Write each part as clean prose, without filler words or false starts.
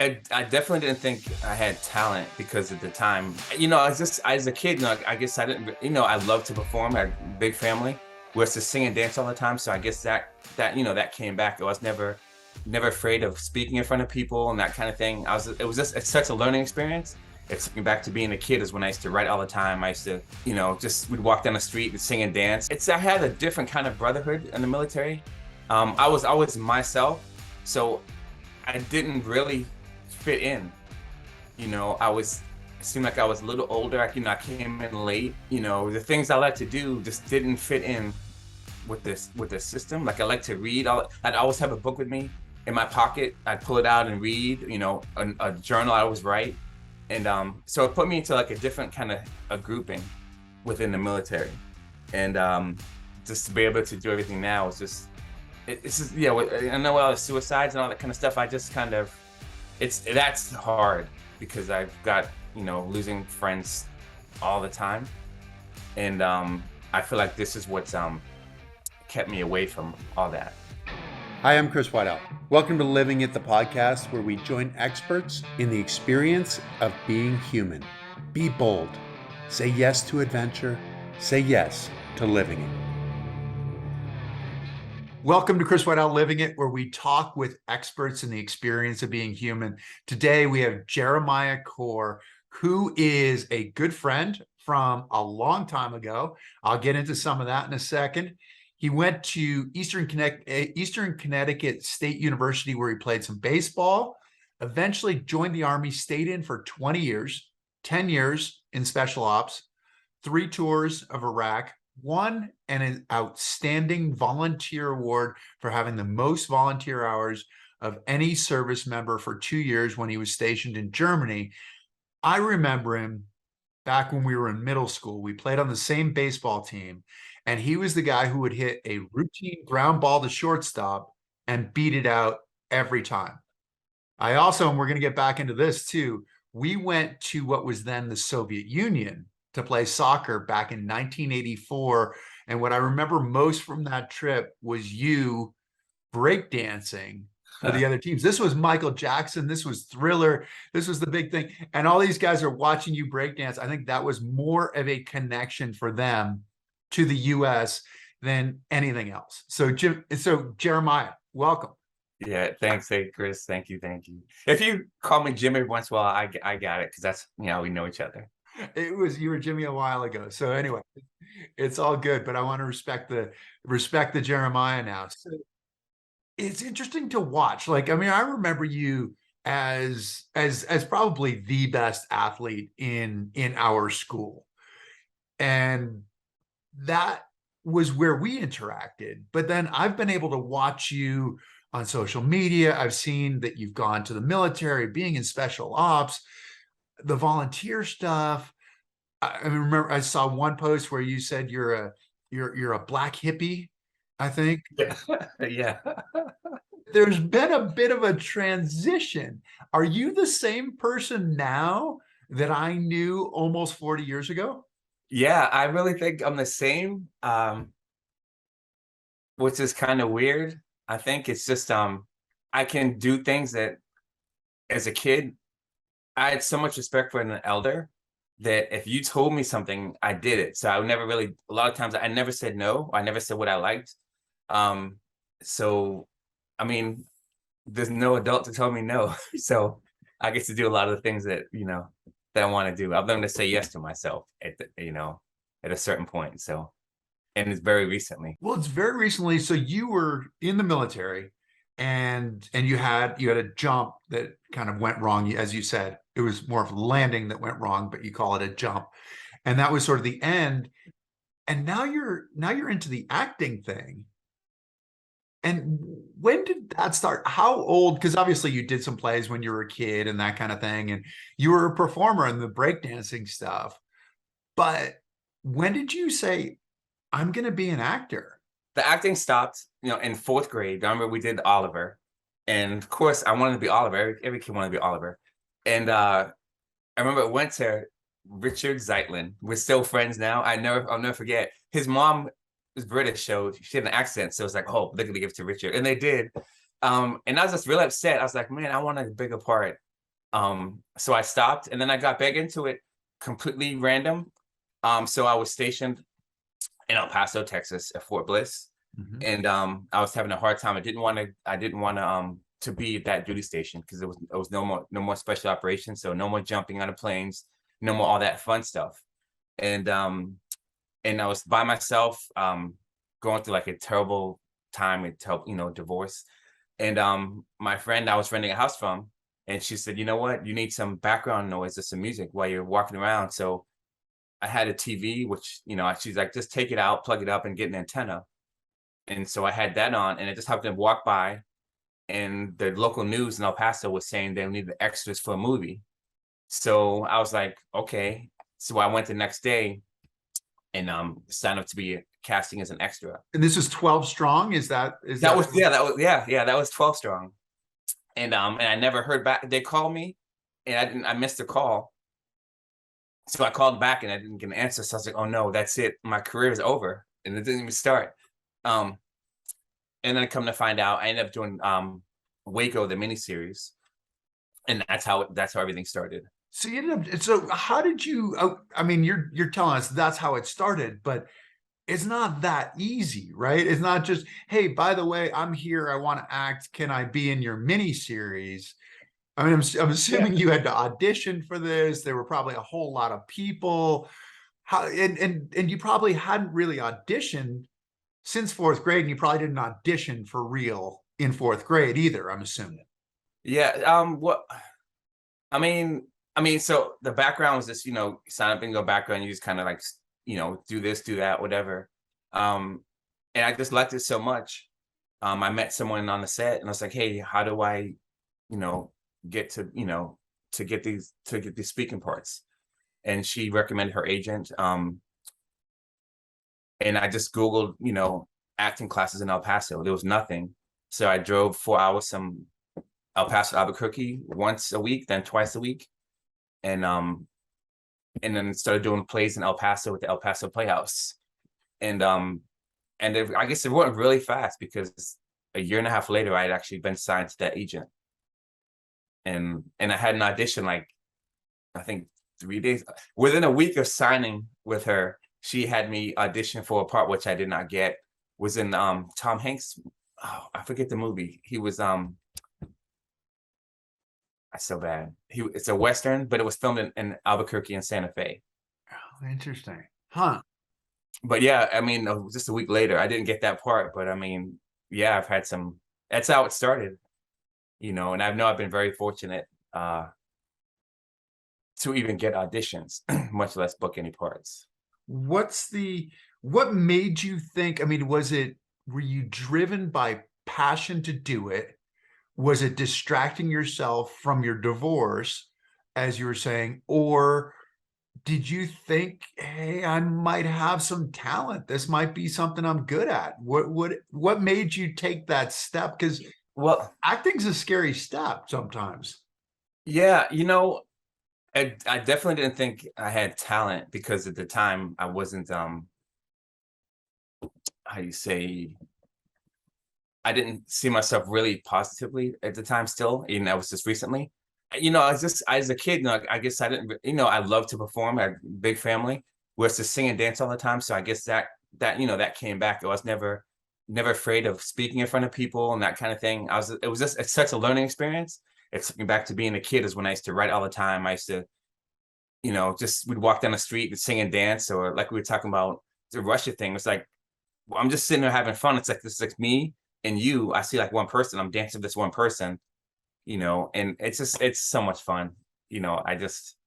I definitely didn't think I had talent because at the time, I was just as a kid, I guess I didn't, I love to perform. I had a big family. We used to sing and dance all the time. So I guess that came back. I was never afraid of speaking in front of people and that kind of thing. It was just, it's such a learning experience. It took me back to being a kid is when I used to write all the time. I used to, we'd walk down the street and sing and dance. I had a different kind of brotherhood in the military. I was always myself. So I didn't really fit in. It seemed like I was a little older. I came in late. The things I like to do just didn't fit in with the system. Like I like to read. I'd always have a book with me in my pocket. I'd pull it out and read. A journal I always write, and so it put me into like a different kind of a grouping within the military, and just to be able to do everything now is just it's just I know all the suicides and all that kind of stuff. I just kind of that's hard because I've got losing friends all the time, and I feel like this is what's kept me away from all that. Hi, I'm Chris Waddell. Welcome to Living It, the podcast where we join experts in the experience of being human. Be bold. Say yes to adventure. Say yes to living it. Welcome to Chris Waddell Living It, where we talk with experts in the experience of being human. Today, we have Jeremiah Core, who is a good friend from a long time ago. I'll get into some of that in a second. He went to Eastern Connecticut State University, where he played some baseball, eventually joined the Army, stayed in for 20 years, 10 years in special ops, 3 tours of Iraq, won an outstanding volunteer award for having the most volunteer hours of any service member for 2 years when he was stationed in Germany. I remember him back when we were in middle school. We played on the same baseball team, and he was the guy who would hit a routine ground ball to shortstop and beat it out every time. I also, and we're going to get back into this too, we went to what was then the Soviet Union to play soccer back in 1984. And what I remember most from that trip was you breakdancing for the other teams. This was Michael Jackson. This was Thriller. This was the big thing. And all these guys are watching you breakdance. I think that was more of a connection for them to the U.S. than anything else. So Jeremiah, welcome. Yeah, thanks, hey, Chris. Thank you. If you call me Jimmy once in a while, I got it because that's we know each other. You were Jimmy a while ago. So anyway, it's all good. But I want to respect the Jeremiah now. So it's interesting to watch. I remember you as probably the best athlete in our school, and that was where we interacted. But then I've been able to watch you on social media. I've seen that you've gone to the military, being in special ops, the volunteer stuff. I remember I saw one post where you said you're a black hippie, I think. Yeah. There's been a bit of a transition. Are you the same person now that I knew almost 40 years ago? Yeah, I really think I'm the same, which is kind of weird. I think it's just I can do things that as a kid, I had so much respect for an elder that if you told me something, I did it. So I would never really, a lot of times I never said no. I never said what I liked. So, I mean, there's no adult to tell me no. So I get to do a lot of the things that, that I want to do. I've learned to say yes to myself at a certain point. So, and it's very recently. Well, it's very recently. So you were in the military and you had a jump that kind of went wrong. As you said, it was more of a landing that went wrong, but you call it a jump. And that was sort of the end. And now you're into the acting thing. And when did that start? How old? Because obviously you did some plays when you were a kid and that kind of thing. And you were a performer in the breakdancing stuff. But when did you say, I'm going to be an actor? The acting stopped, in 4th grade. I remember we did Oliver. And of course, I wanted to be Oliver. Every kid wanted to be Oliver. And I remember I went to Richard Zeitlin. We're still friends now. I'll never forget. His mom was British, so she had an accent. So it's like, oh, they're going to give it to Richard. And they did. And I was just really upset. I was like, man, I want a bigger part So I stopped, and then I got back into it completely random. So I was stationed in El Paso, Texas, at Fort Bliss, Mhm. and I was having a hard time. I didn't want to be at that duty station because it was no more special operations, so no more jumping out of planes, no more all that fun stuff. And and I was by myself, going through like a terrible time with divorce. And my friend I was renting a house from, and she said, you know what, you need some background noise or some music while you're walking around. So I had a TV, which, she's like, just take it out, plug it up, and get an antenna. And so I had that on, and I just happened to walk by, and the local news in El Paso was saying they needed extras for a movie. So I was like, okay. So I went the next day and signed up to be casting as an extra. And this is 12 strong. Is That that was that was 12 strong. And I never heard back. They called me, and I missed the call. So I called back and I didn't get an answer. So I was like, oh no, that's it. My career is over. And it didn't even start. Um, and then come to find out, I ended up doing Waco, the miniseries. And that's how everything started. so you ended up, so how did you I mean you're telling us that's how it started, but it's not that easy, right? It's not just, hey, by the way, I'm here, I want to act, can I be in your mini series? I mean, I'm Yeah. assuming you had to audition for this. There were probably a whole lot of people. How and you probably hadn't really auditioned since fourth grade, and you probably didn't audition for real in fourth grade either, I'm assuming. Yeah. What I mean, so the background was just, sign up and go background. You just kind of like, do this, do that, whatever. Um, and I just liked it so much. I met someone on the set, and I was like, hey, how do I, you know, get to, to get these speaking parts? And she recommended her agent. And I just Googled, acting classes in El Paso. There was nothing. So I drove 4 hours from El Paso, Albuquerque once a week, then twice a week. And and then started doing plays in El Paso with the El Paso Playhouse. And I guess it went really fast because a year and a half later, I had actually been signed to that agent, and I had an audition like I think 3 days within a week of signing with her. She had me audition for a part which I did not get. Was in Tom Hanks. Oh, I forget the movie. He was that's so bad. It's a Western, but it was filmed in Albuquerque and Santa Fe. Oh, interesting. Huh. But yeah, I mean, just a week later, I didn't get that part. But I mean, yeah, I've had some. That's how it started, and I know I've been very fortunate to even get auditions, much less book any parts. What's the what made you think? I mean, were you driven by passion to do it? Was it distracting yourself from your divorce, as you were saying, or did you think, hey, I might have some talent? This might be something I'm good at. What made you take that step? Because Well, acting's a scary step sometimes. yeah, I definitely didn't think I had talent because at the time I wasn't how you say, I didn't see myself really positively at the time still, even that was just recently. I just as a kid, I guess I didn't, I love to perform. I had a big family. We used to sing and dance all the time. So I guess that came back. I was never afraid of speaking in front of people and that kind of thing. It was just it's such a learning experience. It took me back to being a kid is when I used to write all the time. I used to, just we'd walk down the street and sing and dance, or like we were talking about the Russia thing. It's like I'm just sitting there having fun. It's like this is like me and you. I see like one person. I'm dancing with this one person, and it's so much fun. I just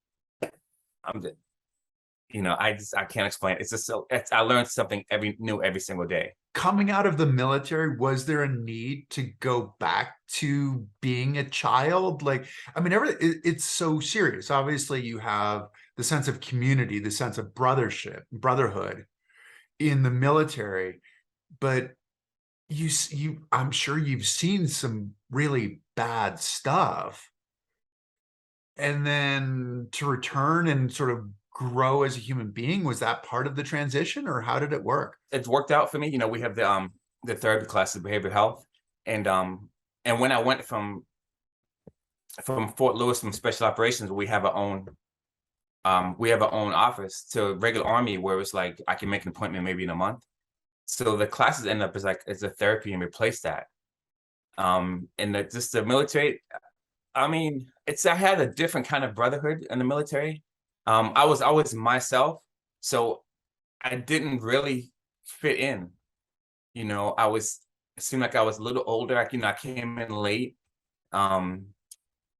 I'm just, I can't explain it. It's just I learned something every single day. Coming out of the military, was there a need to go back to being a child? Like, I mean, it's so serious. Obviously, you have the sense of community, the sense of brotherhood in the military, but I'm sure you've seen some really bad stuff. And then to return and sort of grow as a human being, was that part of the transition, or how did it work? It's worked out for me. We have the therapy class of behavioral health, and when I went from from Fort Lewis, from Special Operations, we have our own office, to regular Army where it's like I can make an appointment maybe in a month. So the classes end up as like as a therapy and replace that. And just the military, I mean, I had a different kind of brotherhood in the military. I was always myself, so I didn't really fit in. It seemed like I was a little older. Like, I came in late. Um,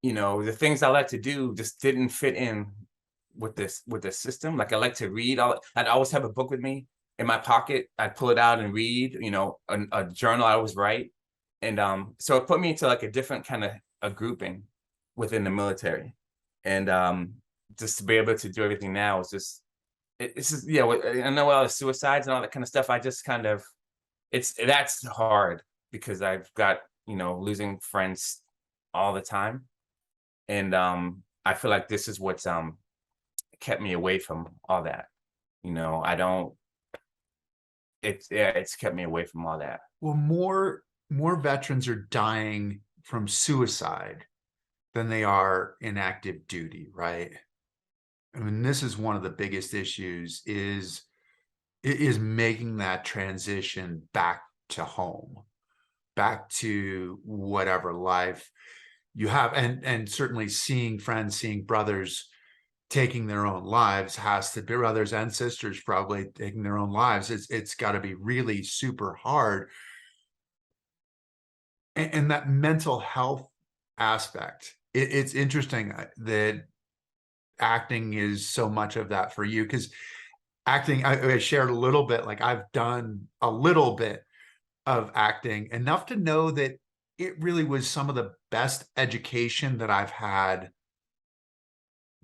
the things I like to do just didn't fit in with this system. Like, I like to read. I'd always have a book with me in my pocket. I'd pull it out and read. A journal I always write, and so it put me into like a different kind of a grouping within the military, and just to be able to do everything now is just it's just, yeah. I know all the suicides and all that kind of stuff. I just kind of that's hard because I've got losing friends all the time, and I feel like this is what's kept me away from all that. I don't. It's kept me away from all that. Well, more veterans are dying from suicide than they are in active duty, right? I mean, this is one of the biggest issues is making that transition back to home, back to whatever life you have, and certainly seeing friends, seeing brothers taking their own lives, has to be brothers and sisters probably taking their own lives. It's got to be really super hard. And that mental health aspect, it's interesting that acting is so much of that for you, because acting, I shared a little bit, like I've done a little bit of acting, enough to know that it really was some of the best education that I've had,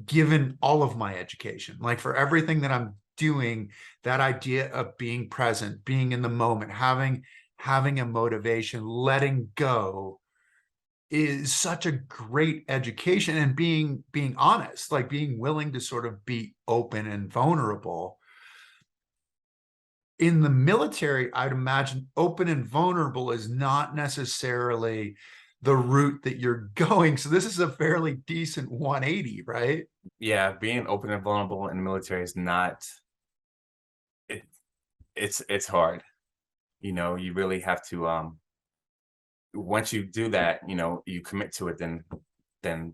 given all of my education. Like, for everything that I'm doing, that idea of being present, being in the moment, having a motivation, letting go, is such a great education. And being honest, like being willing to sort of be open and vulnerable. In the military, I'd imagine open and vulnerable is not necessarily the route that you're going. So this is a fairly decent 180, right? Yeah, being open and vulnerable in the military is not. It, it's hard. You really have to. Once you do that, you commit to it, then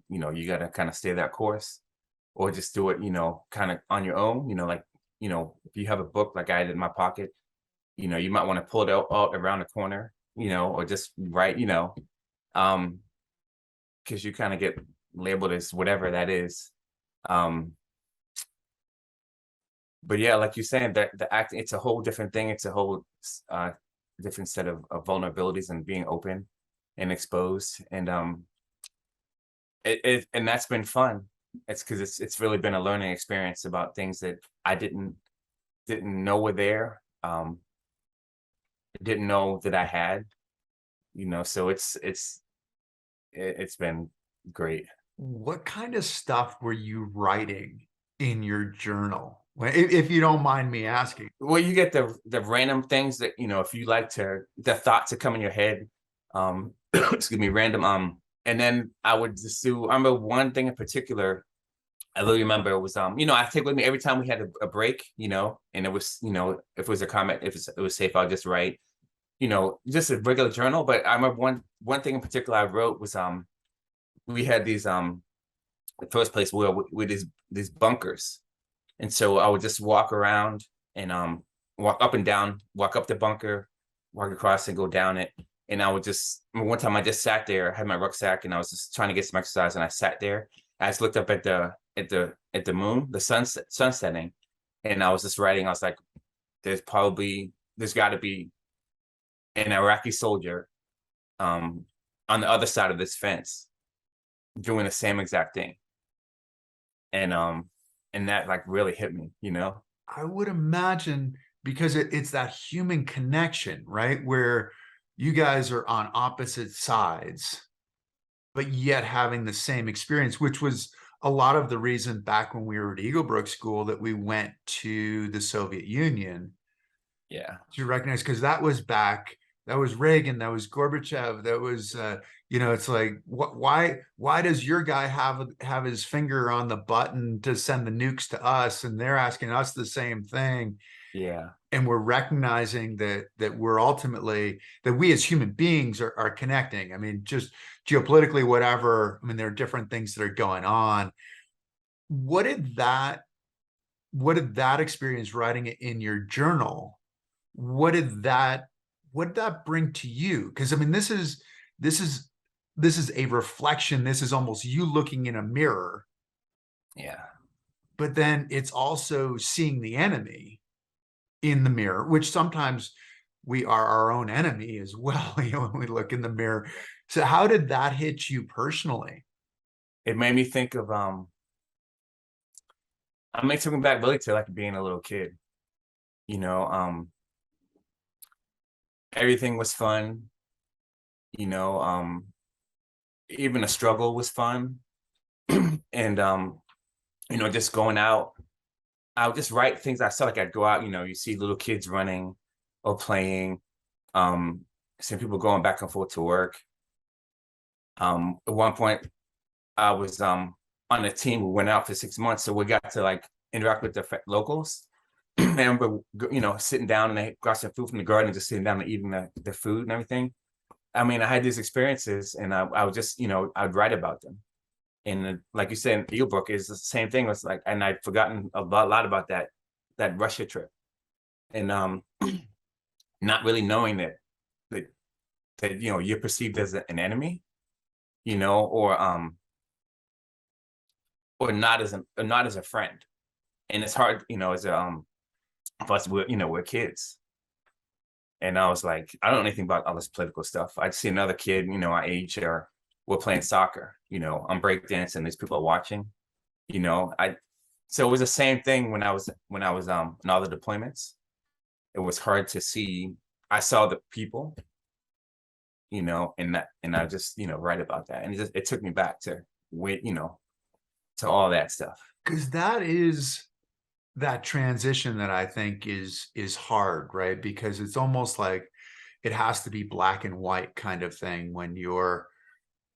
you got to kind of stay that course, or just do it, kind of on your own. Like, if you have a book like I did in my pocket, you might want to pull it out around the corner, or just write, um, because you kind of get labeled as whatever that is. Um, but yeah, like you're saying, that the acting, it's a whole different thing. It's a whole uh, different set of vulnerabilities and being open and exposed, and and that's been fun. It's because it's really been a learning experience about things that I didn't know were there. Didn't know that I had. So it's been great. What kind of stuff were you writing in your journal? If you don't mind me asking. Well, you get the random things that if you like to the thoughts that come in your head, excuse me, random. And then I would just do. I remember one thing in particular. I really remember it was I take with me every time we had a break, and it was if it was a comment, if it was safe, I'll just write, just a regular journal. But I remember one thing in particular I wrote was we had these the first place where with these bunkers. And so I would just walk around and walk up and down, walk up the bunker, walk across and go down it. And I would just one time I just sat there, had my rucksack, and I was just trying to get some exercise, and I sat there. I just looked up at the moon, the sun setting, and I was just writing. I was like, there's got to be an Iraqi soldier on the other side of this fence doing the same exact thing. And that like really hit me. I would imagine, because it's that human connection, right? Where you guys are on opposite sides, but yet having the same experience, which was a lot of the reason back when we were at Eaglebrook School that we went to the Soviet Union Yeah. to recognize, because that was back that was Reagan, that was Gorbachev, that was it's like why does your guy have his finger on the button to send the nukes to us, and they're asking us the same thing, Yeah. and we're recognizing that we're ultimately, that we as human beings are connecting. I mean, just geopolitically, whatever. I mean, there are different things that are going on. What did that what did that experience, writing it in your journal, what did that bring to you? Because I mean, this is this is a reflection. This is almost you looking in a mirror, Yeah. but then it's also seeing the enemy in the mirror, which sometimes we are our own enemy as well, when we look in the mirror. So how did that hit you personally? It made me think of I mean, it took me back really to like being a little kid. You know, everything was fun, you know, even the struggle was fun. And just going out, I would just write things I saw. Like I'd go out, you see little kids running or playing, um, seeing people going back and forth to work. At one point I was on a team who went out for 6 months, so we got to like interact with the locals. I remember, sitting down and they got some food from the garden and just sitting down and eating the food and everything. I mean, I had these experiences, and I would just, I'd write about them. And like you said, in your book is the same thing. It's like, and I'd forgotten lot about that Russia trip, and not really knowing that you're perceived as an enemy, or not as a friend. And it's hard, as for us, we're kids. And I was like, I don't know anything about all this political stuff. I'd see another kid, our age, or we're playing soccer, I'm breakdancing, these people are watching, I so it was the same thing when I was in all the deployments. It was hard to see. I saw the people, and I just, write about that. And it took me back to to all that stuff. Because that is that transition that I think is hard, right? Because it's almost like it has to be black and white kind of thing when you're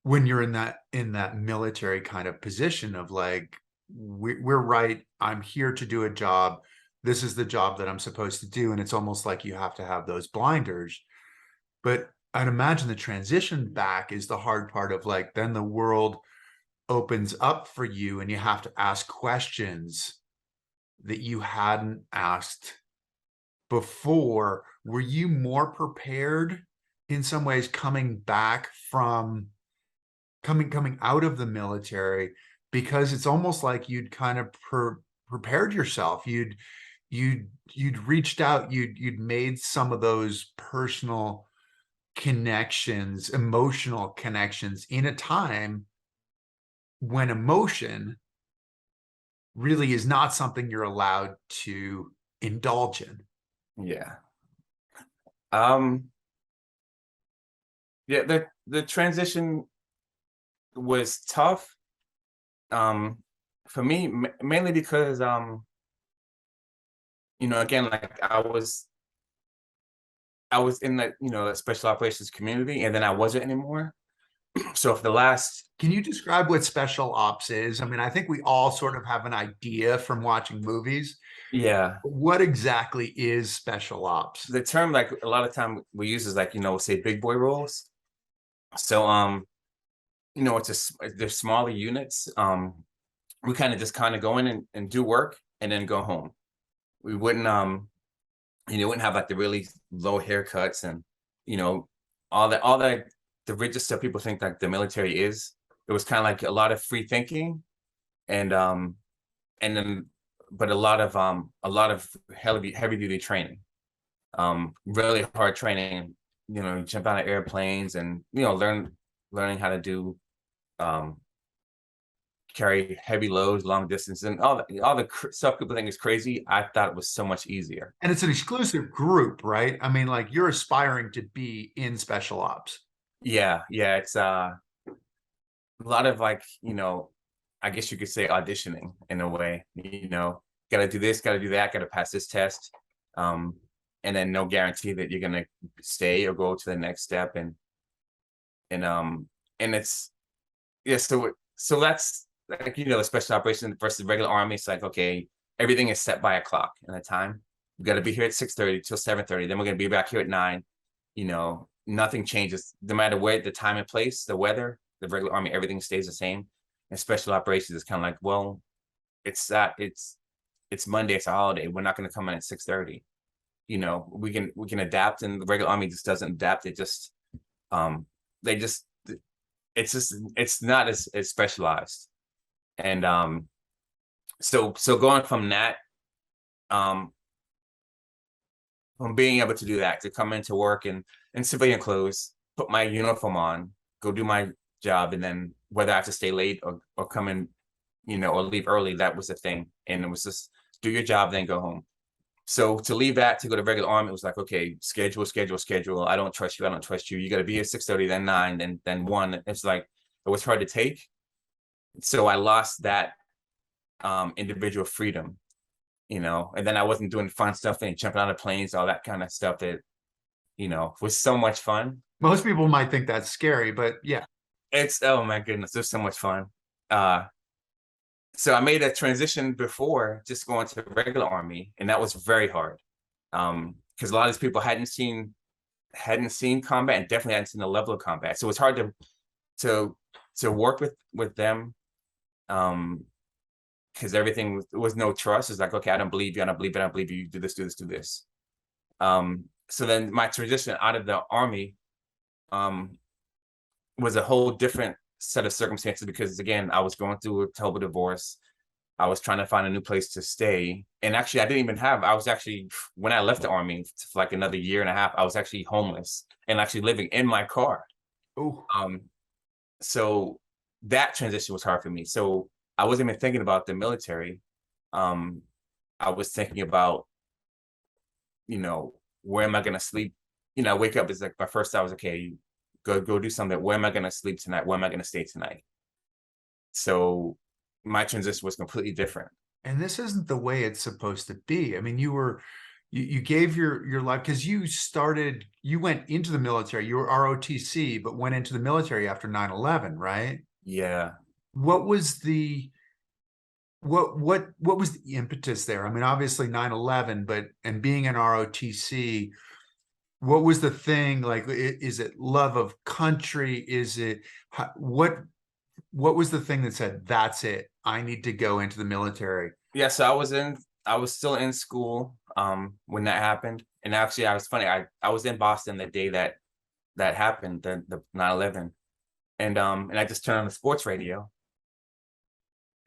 in that military kind of position of like, we're right, I'm here to do a job, this is the job that I'm supposed to do, and it's almost like you have to have those blinders. But I'd imagine the transition back is the hard part of like, then the world opens up for you and you have to ask questions that you hadn't asked before. Were you more prepared in some ways coming back from coming out of the military, because it's almost like you'd kind of prepared yourself, you'd reached out, you'd made some of those personal connections, emotional connections, in a time when emotion really is not something you're allowed to indulge in. Yeah. Um, yeah, the transition was tough, um, for me, mainly because, again, like I was in the, special operations community, and then I wasn't anymore. So for the last, Can you describe what special ops is? I mean, I think we all sort of have an idea from watching movies. yeah, What exactly is special ops? the term, like, a lot of time we use is like, say big boy roles. So they're smaller units. We kind of go in and do work and then go home. We wouldn't have like the really low haircuts and, you know, all that the rigid stuff people think like the military is. It was kind of like a lot of free thinking, and and then but a lot of heavy duty training. Really hard training, jump out of airplanes and, learning how to do, um carry heavy loads long distance, and all the stuff people think is crazy. I thought it was so much easier. And it's an exclusive group, right? I mean, like, you're aspiring to be in special ops. Yeah, yeah, it's a lot of, like, I guess you could say auditioning in a way. Got to do this, got to do that, got to pass this test. Um, and then no guarantee that you're gonna stay or go to the next step. And and it's yeah, so that's like, the special operation versus regular army. It's like, okay, everything is set by a clock and a time. We got to be here at 6:30 till 7:30. Then we're gonna be back here at 9. Nothing changes no matter where the time and place, the weather, the regular army, everything stays the same. And special operations is kind of like, well, it's Monday, it's a holiday. We're not gonna come in at 6:30. We can adapt, and the regular army just doesn't adapt. It just they just it's not as specialized. And so going from that, um from being able to do that, to come into work in civilian clothes, put my uniform on, go do my job, and then whether I have to stay late or come in, or leave early, that was the thing. And it was just do your job, then go home. So to leave that to go to regular army, it was like, okay, schedule, schedule, schedule. I don't trust you. I don't trust you. You got to be at 6:30, then 9, then 1. It's like it was hard to take. So I lost that individual freedom, and then I wasn't doing fun stuff and jumping out of planes, all that kind of stuff that, was so much fun. Most people might think that's scary, but yeah. It's, oh my goodness, there's so much fun. Uh, so I made a transition before just going to the regular army, and that was very hard. Because a lot of these people hadn't seen combat, and definitely hadn't seen the level of combat. So it's hard to work with them. Because everything was no trust. It's like, okay, I don't believe you, I don't believe it, I don't believe you, do this, do this, do this. So then my transition out of the army was a whole different set of circumstances, because again, I was going through a terrible divorce. I was trying to find a new place to stay. And actually, I was actually, when I left the army for like another year and a half, I was actually homeless and actually living in my car. Oh, So that transition was hard for me. So I wasn't even thinking about the military. I was thinking about, where am I going to sleep? I wake up, it's like my first thought was, okay, go do something. Where am I going to sleep tonight? Where am I going to stay tonight? So my transition was completely different. and this isn't the way it's supposed to be. I mean, you gave your life because you went into the military. You were ROTC, but went into the military after 9/11, right? Yeah. What was the what was the impetus there? I mean, obviously 9/11, but and being an ROTC, what was the thing? Like, is it love of country? Is it what was the thing that said, that's it, I need to go into the military? Yeah. So I was still in school when that happened. And actually, I was funny. I was in Boston the day that happened, the 9/11. And I just turned on the sports radio,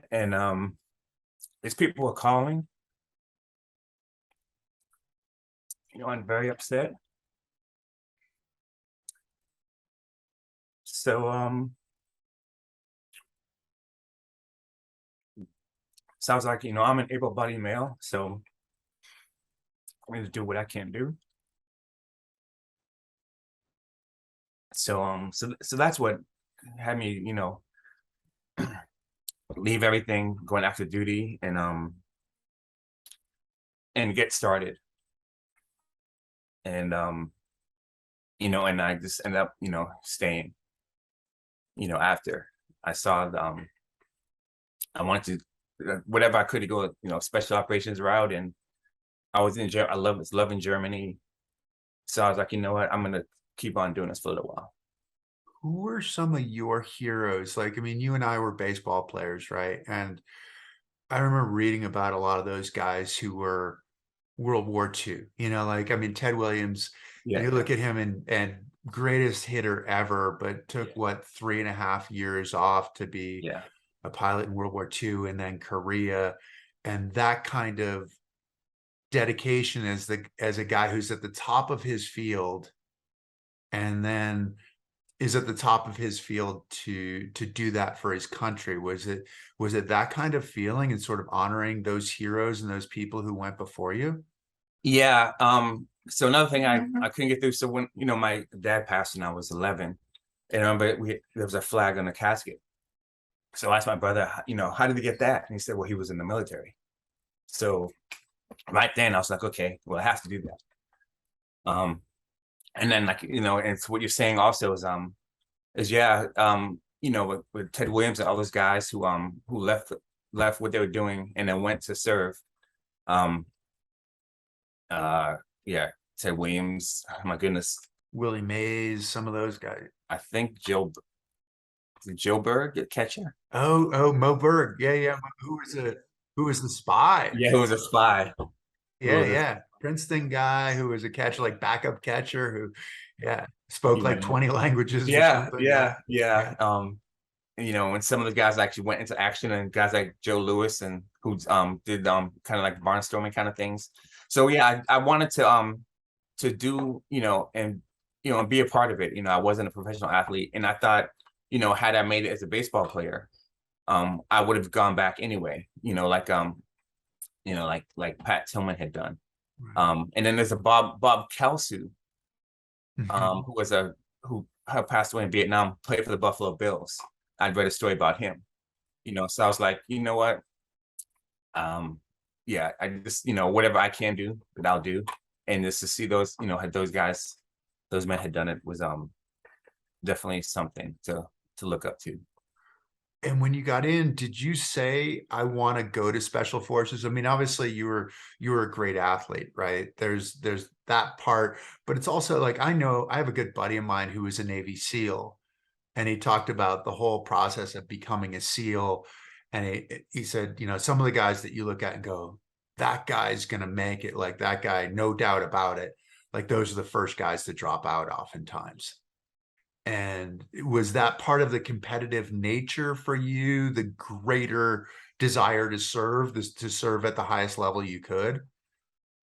and these people were calling, I'm very upset. So sounds like, I'm an able-bodied male, so I'm going to do what I can do. So that's what had me, leave everything, going active duty, and get started. And and I just ended up, staying, after I saw I wanted to, whatever I could, to go, special operations route. And I was in I was loving Germany. So I was like, you know what, I'm gonna keep on doing this for a little while. Who were some of your heroes? Like, I mean, you and I were baseball players, right? And I remember reading about a lot of those guys who were World War II. Like, I mean, Ted Williams, Yeah, you look at him and greatest hitter ever, but took yeah, what, 3.5 years off to be yeah, a pilot in World War II, and then Korea, and that kind of dedication as a guy who's at the top of his field, and then is at the top of his field to do that for his country. Was it that kind of feeling and sort of honoring those heroes and those people who went before you? yeah. So another thing I couldn't get through. So when, my dad passed when I was 11, and I remember there was a flag on the casket. So I asked my brother, how did he get that? And he said, well, he was in the military. So right then I was like, okay, well, I have to do that. Um, and then like, and it's what you're saying also is yeah, with Ted Williams and all those guys who left what they were doing and then went to serve. Um, yeah, Ted Williams, oh my goodness. Willie Mays, some of those guys. I think Joe Berg, the catcher. Oh, Mo Berg. Yeah, yeah. Who was the spy? Yeah, who was a spy. Who Yeah, was a yeah. Princeton guy who was a catcher, like backup catcher who, yeah, spoke you like know 20 languages or yeah, something. Yeah. yeah, yeah. Yeah. And some of the guys actually went into action, and guys like Joe Lewis and who did kind of like barnstorming kind of things. So yeah, I wanted to do, and be a part of it. I wasn't a professional athlete, and I thought, had I made it as a baseball player, I would have gone back anyway, like Pat Tillman had done. Right. And then there's a Bob Kelsu, Mhm. who was who had passed away in Vietnam, played for the Buffalo Bills. I'd read a story about him, so I was like, you know what? Yeah, I just, whatever I can do, that I'll do. And just to see those, had those men had done it was definitely something to look up to. And when you got in, did you say, I want to go to special forces? I mean, obviously you were a great athlete, right? There's that part, but it's also like, I know I have a good buddy of mine who was a Navy SEAL, and he talked about the whole process of becoming a SEAL. And he said, some of the guys that you look at and go, that guy's going to make it, like that guy, no doubt about it. Like those are the first guys to drop out oftentimes. And was that part of the competitive nature for you, the greater desire to serve, to serve at the highest level you could?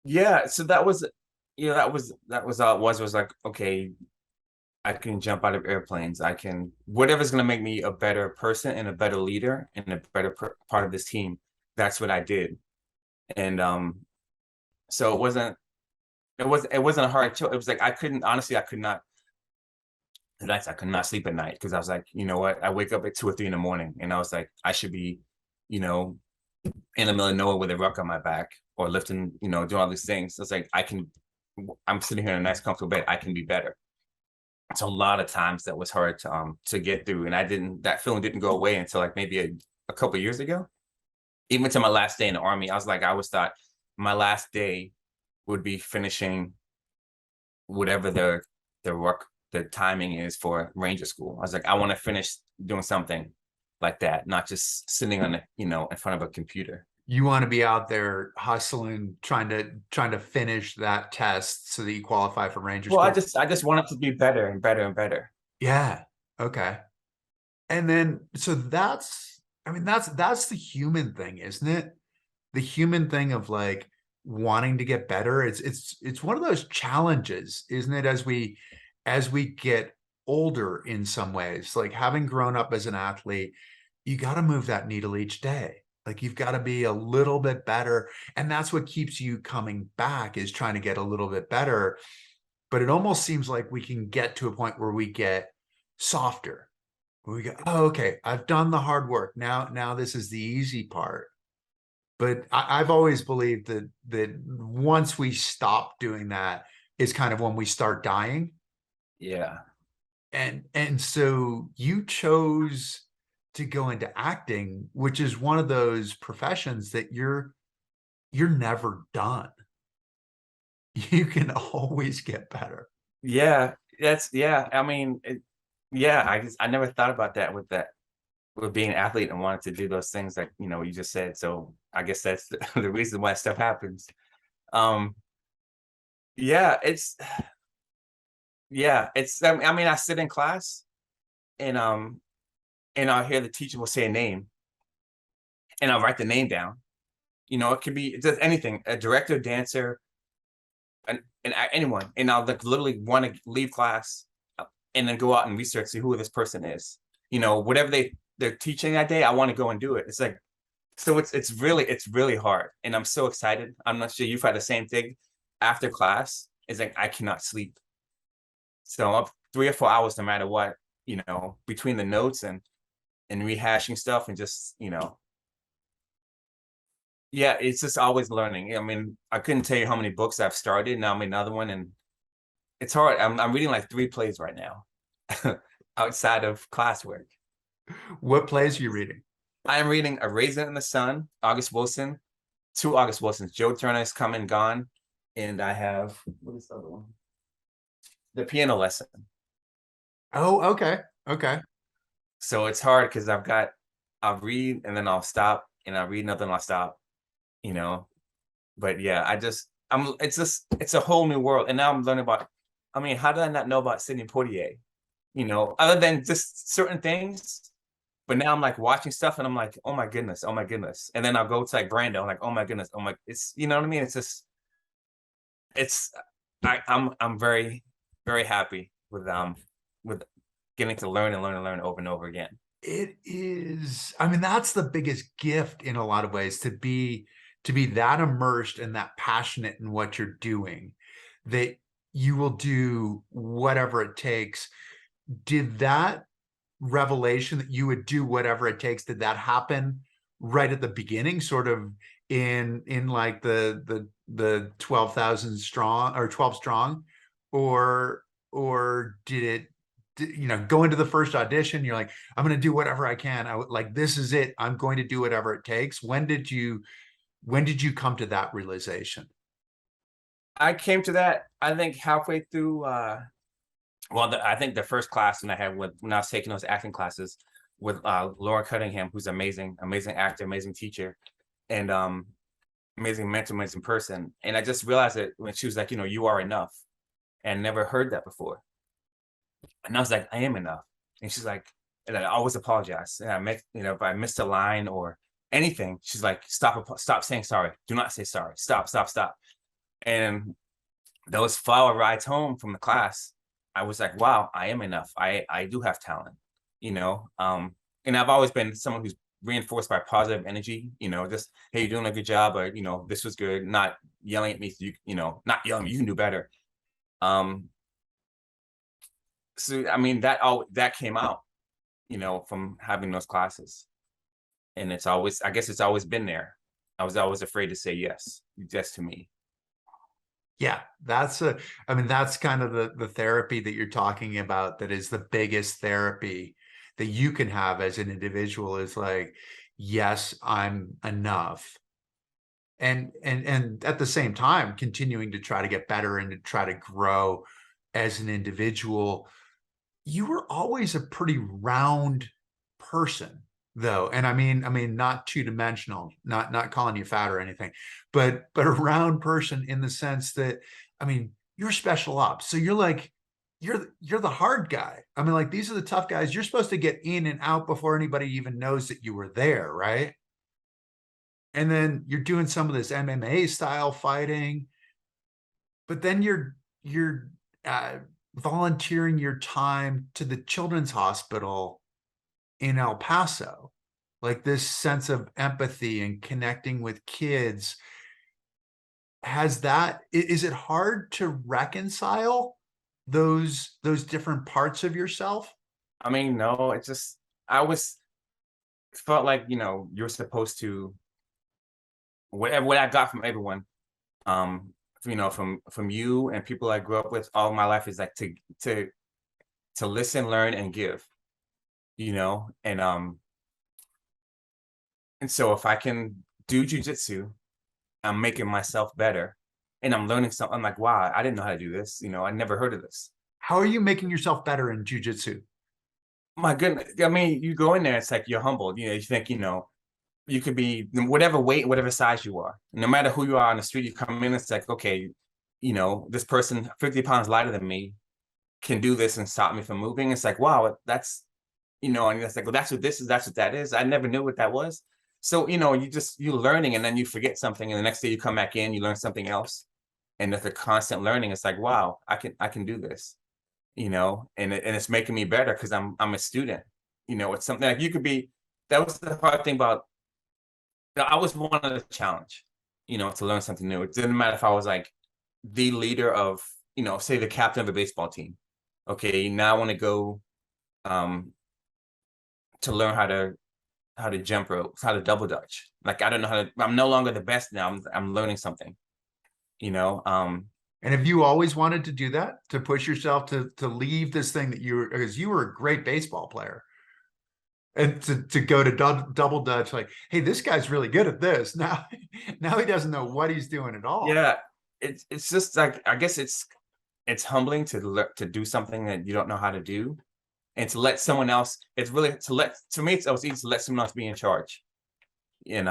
Yeah, so that was all it was like, okay, I can jump out of airplanes. I can whatever's going to make me a better person and a better leader and a better part of this team. That's what I did. And so it wasn't a hard choice. It was like I could not nights I could not sleep at night because I was like, you know what? I wake up at 2 or 3 in the morning and I was like, I should be, you know, in the middle of nowhere with a ruck on my back or lifting, doing all these things. So it's like I'm sitting here in a nice comfortable bed. I can be better. So a lot of times that was hard to get through. And that feeling didn't go away until like maybe a couple of years ago. Even to my last day in the army, I always thought my last day would be finishing whatever the work the timing is for ranger school. I was like, I want to finish doing something like that, not just sitting on in front of a computer. You want to be out there hustling, trying to finish that test so that you qualify for Ranger Well, School. I just wanted to be better and better and better. Yeah. Okay. And then so that's, I mean, that's the human thing, isn't it? The human thing of like wanting to get better. It's one of those challenges, isn't it? As we get older in some ways, like having grown up as an athlete, you got to move that needle each day. Like you've got to be a little bit better. And that's what keeps you coming back, is trying to get a little bit better. But it almost seems like we can get to a point where we get softer. Where we go, oh, okay, I've done the hard work. Now this is the easy part. But I've always believed that once we stop doing that is kind of when we start dying. Yeah. And so you chose to go into acting, which is one of those professions that you're never done. You can always get better. Yeah. Yeah. I mean, yeah, I never thought about that with being an athlete and wanting to do those things like, you just said. So I guess that's the reason why stuff happens. Um, yeah, I mean, I sit in class and I'll hear the teacher will say a name and I'll write the name down. It could be just anything, a director, dancer, anyone. And I'll like literally want to leave class and then go out and research, see who this person is. Whatever they're teaching that day, I want to go and do it. It's like, so it's really hard. And I'm so excited. I'm not sure you've had the same thing after class. It's like I cannot sleep. So up 3 or 4 hours no matter what, between the notes and rehashing stuff and just, yeah, it's just always learning. I mean, I couldn't tell you how many books I've started. Now I'm another one, and it's hard. I'm reading like 3 plays right now outside of classwork. What plays are you reading? I am reading A Raisin in the Sun, August Wilson, two August Wilsons. Joe Turner's Come and Gone, and I have, what is the other one? The Piano Lesson. Oh, okay. Okay. So it's hard because I'll read and then I'll stop, and I'll read another and I'll stop, you know. But yeah, it's a whole new world. And now I'm learning about, I mean, how did I not know about Sidney Poitier? Other than just certain things. But now I'm like watching stuff and I'm like, oh my goodness, oh my goodness. And then I'll go to like Brando, I'm like, oh my goodness, oh my, it's, you know what I mean? It's just, it's, I'm very, very happy with getting to learn and learn and learn over and over again. It is, I mean, that's the biggest gift in a lot of ways, to be that immersed and that passionate in what you're doing, that you will do whatever it takes. Did that revelation that you would do whatever it takes, did that happen right at the beginning, sort of in like the 12,000 strong or 12 strong, or did it, go into the first audition, you're like, I'm going to do whatever I can, like, this is it, I'm going to do whatever it takes? When did you come to that realization? I came to that, I think halfway through, I think the first class when I was taking those acting classes with Laura Cunningham, who's amazing, amazing actor, amazing teacher, and amazing mentor, amazing person. And I just realized it when she was like, you are enough, and never heard that before. And I was like, I am enough. And she's like, and I always apologize. And if I missed a line or anything, she's like, stop saying sorry. Do not say sorry. Stop, stop, stop. And those 5 rides home from the class, I was like, wow, I am enough. I do have talent, you know. And I've always been someone who's reinforced by positive energy, just, hey, you're doing a good job, or this was good, not yelling at me, not yelling, you can do better. So I mean that came out, from having those classes. And I guess it's always been there. I was always afraid to say yes, just to me. Yeah, I mean, that's kind of the therapy that you're talking about, that is the biggest therapy that you can have as an individual, is like, yes, I'm enough. And at the same time, continuing to try to get better and to try to grow as an individual. You were always a pretty round person, though. And I mean, not two-dimensional, not calling you fat or anything, but a round person in the sense that, I mean, you're special ops. So you're like, you're the hard guy. I mean, like, these are the tough guys. You're supposed to get in and out before anybody even knows that you were there, right? And then you're doing some of this MMA style fighting, but then you're uh, volunteering your time to the children's hospital in El Paso, like this sense of empathy and connecting with kids. Is it hard to reconcile those different parts of yourself? I mean, no, I was felt like, you're supposed to, whatever what I got from everyone, from you and people I grew up with all my life, is like to listen, learn, and give, and so if I can do jujitsu, I'm making myself better, and I'm learning something. I'm like, wow, I didn't know how to do this. I never heard of this. How are you making yourself better in jujitsu? My goodness, I mean, you go in there, it's like you're humbled. You think, you could be whatever weight, whatever size you are. No matter who you are on the street, you come in, it's like, okay, this person 50 pounds lighter than me can do this and stop me from moving. It's like, wow, that's, and it's like, well, that's what this is, that's what that is. I never knew what that was. So, you're learning, and then you forget something, and the next day you come back in, you learn something else. And with the constant learning, it's like, wow, I can do this, and it's making me better because I'm a student. It's something like that was the hard thing about, I always wanted a challenge, to learn something new. It didn't matter if I was like the leader of, say the captain of a baseball team. Okay, now I want to go to learn how to jump ropes, how to double dutch. Like, I don't know I'm no longer the best now. I'm learning something, you know. And have you always wanted to do that, to push yourself to leave this thing that you were, because you were a great baseball player, and to go to double dutch, like, hey, this guy's really good at this. Now, now he doesn't know what he's doing at all. Yeah, it's just like, I guess it's humbling to do something that you don't know how to do, and to let someone else. It's really to me it's always easy to let someone else be in charge, and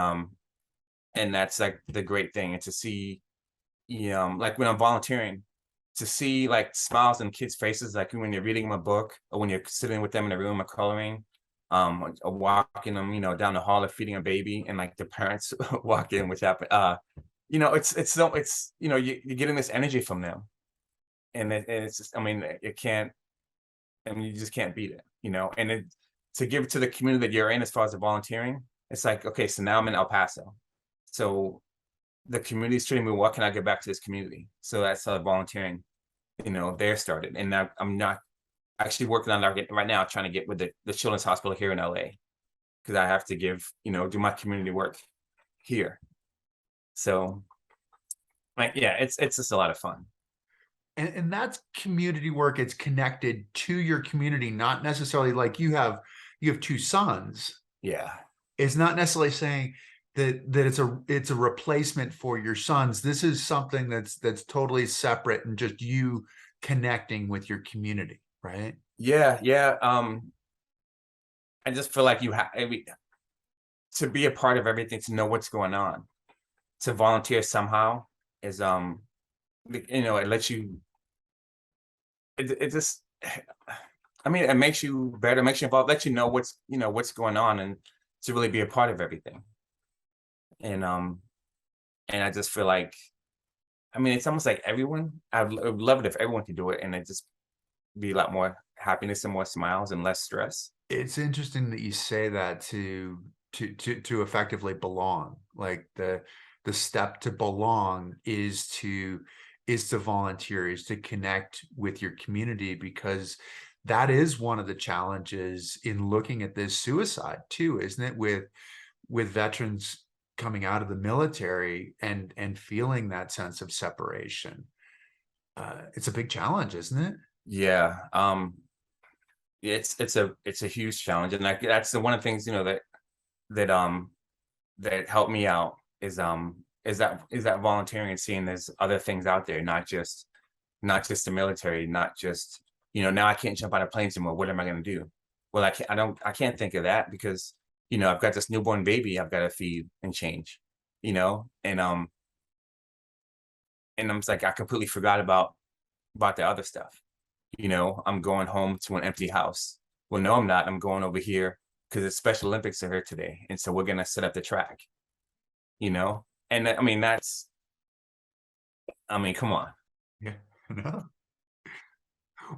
that's like the great thing, and to see, like when I'm volunteering, to see like smiles on kids' faces, like when you're reading them a book, or when you're sitting with them in a room or coloring, or walking them, down the hall or feeding a baby, and like the parents walk in, which happen. You're getting this energy from them, and it's just, I mean, it can't. I mean, you just can't beat it, And to give to the community that you're in, as far as the volunteering, it's like, okay, so now I'm in El Paso, so the community's treating me. What can I give back to this community? So that's how volunteering, there started, and now I'm not actually working on that right now, trying to get with the Children's Hospital here in LA, because I have to give, do my community work here. So, like, yeah, it's just a lot of fun. And that's community work. It's connected to your community, not necessarily like you have two sons. Yeah. It's not necessarily saying that it's a replacement for your sons. This is something that's totally separate and just you connecting with your community, right? Yeah, yeah. I just feel like you have to be a part of everything, to know what's going on, to volunteer somehow is it lets you. It just, I mean, it makes you better, makes you involved, lets you know what's going on, and to really be a part of everything. And I just feel like, I mean, it's almost like everyone. I would love it if everyone could do it, and it just be a lot more happiness and more smiles and less stress. It's interesting that you say that, to effectively belong. Like the step to belong is to volunteer, is to connect with your community, because that is one of the challenges in looking at this suicide too, isn't it? With veterans coming out of the military and feeling that sense of separation. It's a big challenge, isn't it? Yeah. It's a huge challenge, and that's the one of the things, that that helped me out, is that volunteering, and seeing there's other things out there, not just the military, not just, now I can't jump out of planes anymore. What am I going to do? Well, I can't think of that, because I've got this newborn baby I've got to feed and change, and I'm just like, I completely forgot about the other stuff. I'm going home to an empty house. Well, no, I'm not. I'm going over here because the Special Olympics are here today, and so we're gonna set up the track. And I mean, come on. Yeah. No.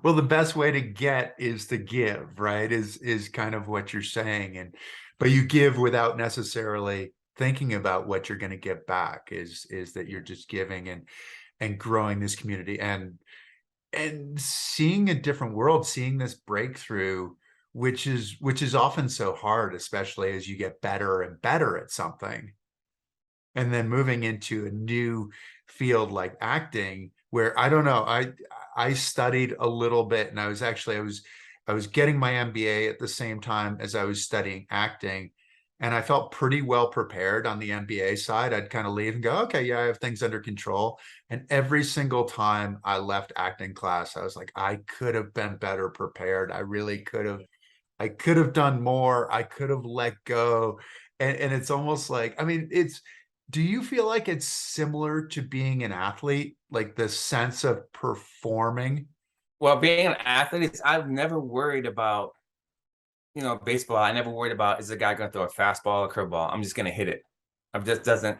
Well, the best way to get is to give, right? Is kind of what you're saying. But you give without necessarily thinking about what you're going to get back, is that you're just giving and growing this community and seeing a different world, seeing this breakthrough, which is often so hard, especially as you get better and better at something, and then moving into a new field like acting, where I don't know, I studied a little bit, and I was getting my MBA at the same time as I was studying acting, and I felt pretty well prepared on the MBA side. I'd kind of leave and go, okay, yeah, I have things under control. And every single time I left acting class, I was like, I could have been better prepared. I really could have. I could have done more. I could have let go. And it's almost like, I mean, do you feel like it's similar to being an athlete, like the sense of performing? Well, being an athlete, I've never worried about, baseball. I never worried about, is the guy going to throw a fastball or curveball? I'm just going to hit it. I just doesn't,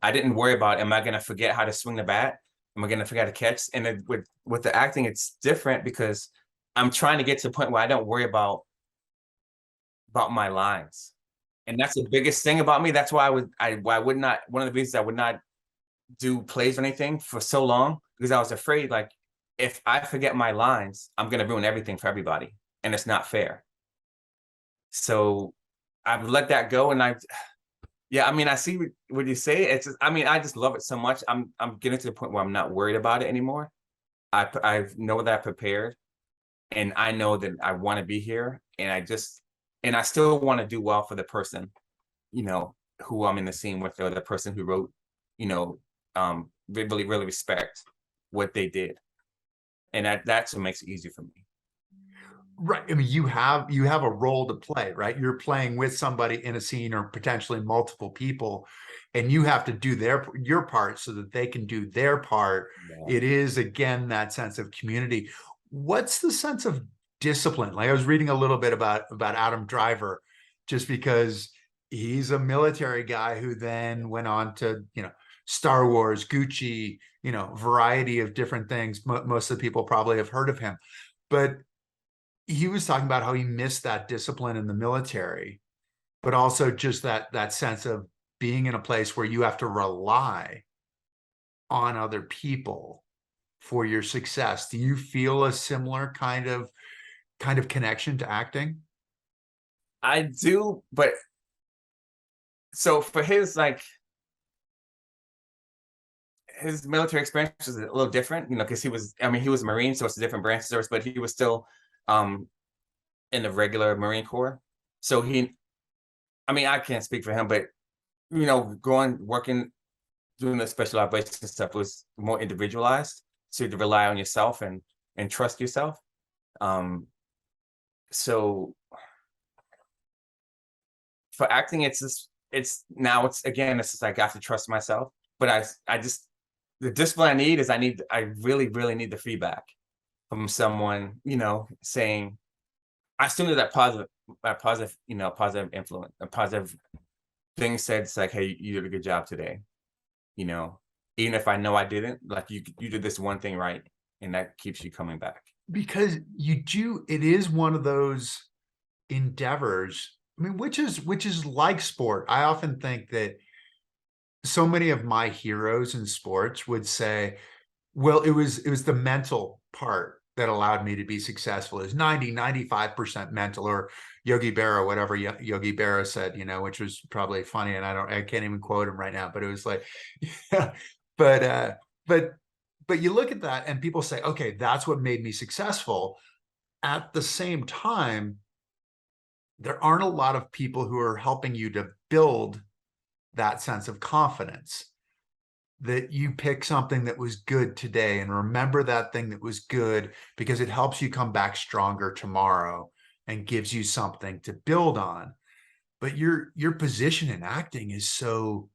I didn't worry about, am I going to forget how to swing the bat? Am I going to forget how to catch? And then with the acting, it's different, because I'm trying to get to the point where I don't worry about my lines. And that's the biggest thing about me. That's why I would not, one of the reasons I would not do plays or anything for so long, because I was afraid, like, if I forget my lines, I'm going to ruin everything for everybody, and it's not fair. So I've let that go, and Yeah, I mean, I see what you say. It's just, I mean, I just love it so much. I'm getting to the point where I'm not worried about it anymore. I know that I prepared, and I know that I want to be here, and I still want to do well for the person, you know, who I'm in the scene with, or the person who wrote, you know, really really respect what they did, and that's what makes it easy for me. Right. I mean, you have a role to play, right? You're playing with somebody in a scene or potentially multiple people, and you have to do your part so that they can do their part. Yeah. It is again that sense of community. What's the sense of discipline? Like I was reading a little bit about Adam Driver, just because he's a military guy who then went on to, Star Wars, Gucci, variety of different things. Most of the people probably have heard of him, but he was talking about how he missed that discipline in the military, but also just that sense of being in a place where you have to rely on other people for your success. Do you feel a similar kind of connection to acting? I do, but so for his military experience was a little different, because I mean, he was a Marine, so it's a different branch of service, but he was still um in the regular Marine Corps. So I mean, I can't speak for him, but working, doing the special operations stuff was more individualized. So you had to rely on yourself and trust yourself. Um, so for acting, it's just like I have to trust myself. But I just the discipline I need is I really, really need the feedback from someone, saying I still need that positive influence, a positive thing said. It's like, hey, you did a good job today, you know, even if I know I didn't, like you did this one thing right, and that keeps you coming back. Because it is one of those endeavors. I mean, which is like sport. I often think that so many of my heroes in sports would say, well, it was the mental part that allowed me to be successful. Is 95% mental, or Yogi Berra, whatever Yogi Berra said, which was probably funny. And I can't even quote him right now, but it was like, yeah, but, but, but you look at that and people say, okay, that's what made me successful. At the same time, there aren't a lot of people who are helping you to build that sense of confidence, that you pick something that was good today and remember that thing that was good, because it helps you come back stronger tomorrow and gives you something to build on. But your position in acting is so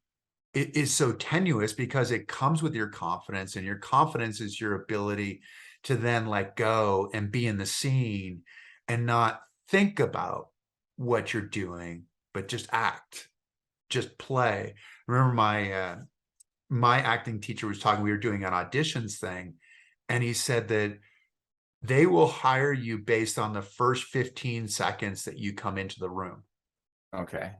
tenuous, because it comes with your confidence, and your confidence is your ability to then let go and be in the scene and not think about what you're doing, but just act, just play. Remember my acting teacher was talking, we were doing an auditions thing, and he said that they will hire you based on the first 15 seconds that you come into the room. Okay.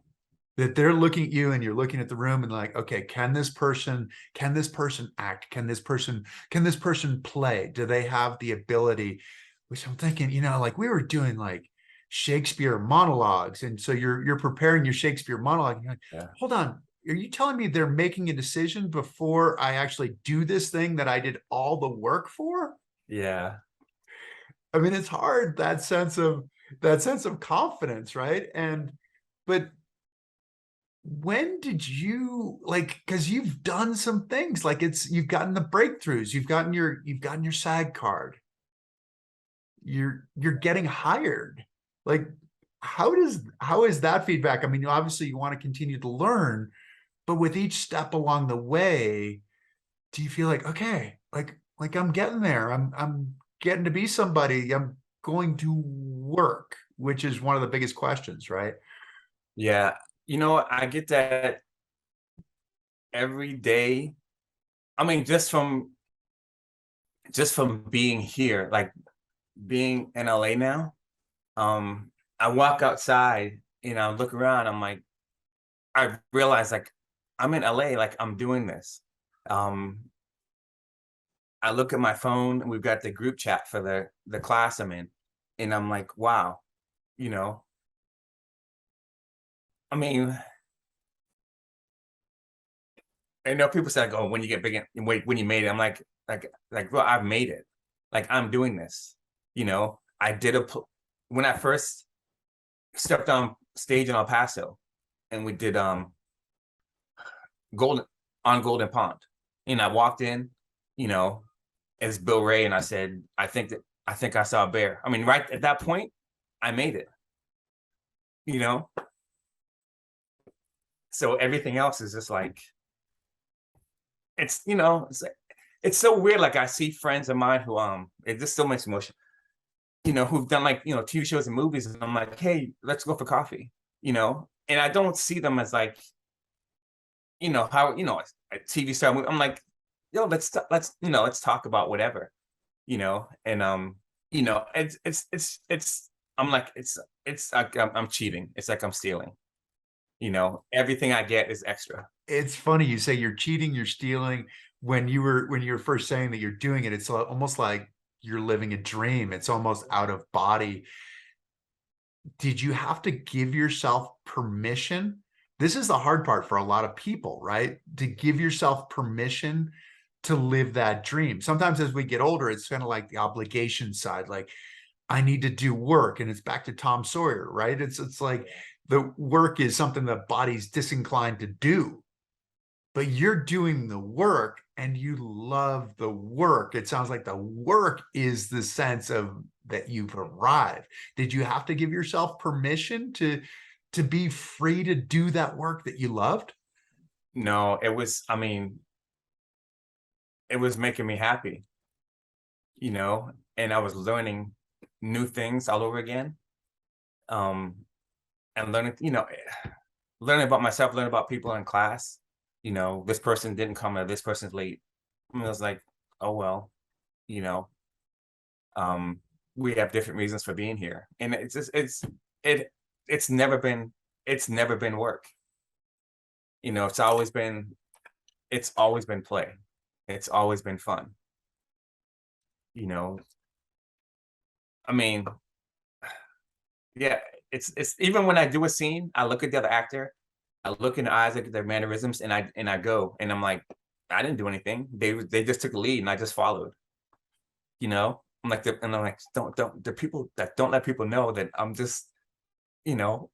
That they're looking at you and you're looking at the room and like, okay, can this person act? Can this person play? Do they have the ability? Which I'm thinking, like we were doing like Shakespeare monologues. And so you're preparing your Shakespeare monologue. And you're like, Yeah. hold on. Are you telling me they're making a decision before I actually do this thing that I did all the work for? Yeah. I mean, it's hard, that sense of confidence, right? But when did you, like, because you've done some things, like you've gotten the breakthroughs, you've gotten your SAG card, you're getting hired. Like, how is that feedback? I mean, obviously you want to continue to learn, but with each step along the way, do you feel like, okay, like I'm getting there, I'm getting to be somebody, I'm going to work, which is one of the biggest questions, right? Yeah. I get that every day. I mean, just from being here, like being in LA now. I walk outside, I look around, I'm like, I realize like I'm in LA, like I'm doing this. Um, I look at my phone, and we've got the group chat for the class I'm in, and I'm like, wow, you know, I mean, I know people say like, oh, when you get big, wait, when you made it, I'm like, bro, I've made it. Like I'm doing this. You know, I did when I first stepped on stage in El Paso, and we did Golden on Golden Pond, and I walked in, you know, as Bill Ray, and I said, I think I saw a bear. I mean, right at that point, I made it. You know, so everything else is just like it's you know it's so weird. Like I see friends of mine who it just still makes me emotional. You know, who've done like TV shows and movies, and I'm like, hey, let's go for coffee. You know, and I don't see them as like how a TV star movie. I'm like, yo, let's talk about whatever. And it's I'm like it's like I'm cheating. It's like I'm stealing. Everything I get is extra. It's funny you say you're cheating, you're stealing. When you were first saying that you're doing it, it's almost like you're living a dream. It's almost out of body. Did you have to give yourself permission? This is the hard part for a lot of people, right? To give yourself permission to live that dream. Sometimes as we get older, it's kind of like the obligation side, like I need to do work. And it's back to Tom Sawyer, right? It's like the work is something the body's disinclined to do, but you're doing the work and you love the work. It sounds like the work is the sense of that you've arrived. Did you have to give yourself permission to be free to do that work that you loved? No, I mean, it was making me happy, and I was learning new things all over again. Um, and learning about myself, learning about people in class. This person didn't come or this person's late. I was like, oh well, you know, um, we have different reasons for being here, and it it's never been work. It's always been play. It's always been fun. You know, I mean, yeah, it's even when I do a scene, I look at the other actor, I look in their eyes, look at their mannerisms, and I go, and I'm like, I didn't do anything. They just took the lead, and I just followed. I'm like, don't the people that don't let people know that you know,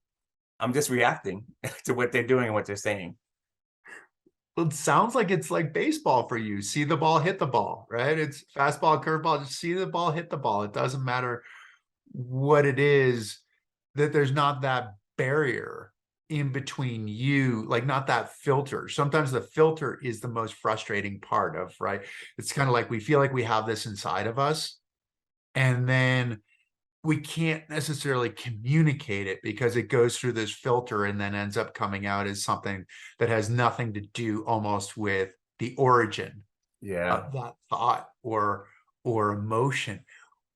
I'm just reacting to what they're doing and what they're saying. Well, it sounds like it's like baseball for you. See the ball, hit the ball, right? It's fastball, curveball, just see the ball, hit the ball. It doesn't matter what it is, that there's not that barrier in between you, like not that filter. Sometimes the filter is the most frustrating part of, right? It's kind of like we feel like we have this inside of us, and then we can't necessarily communicate it because it goes through this filter and then ends up coming out as something that has nothing to do almost with the origin Yeah. of that thought or emotion.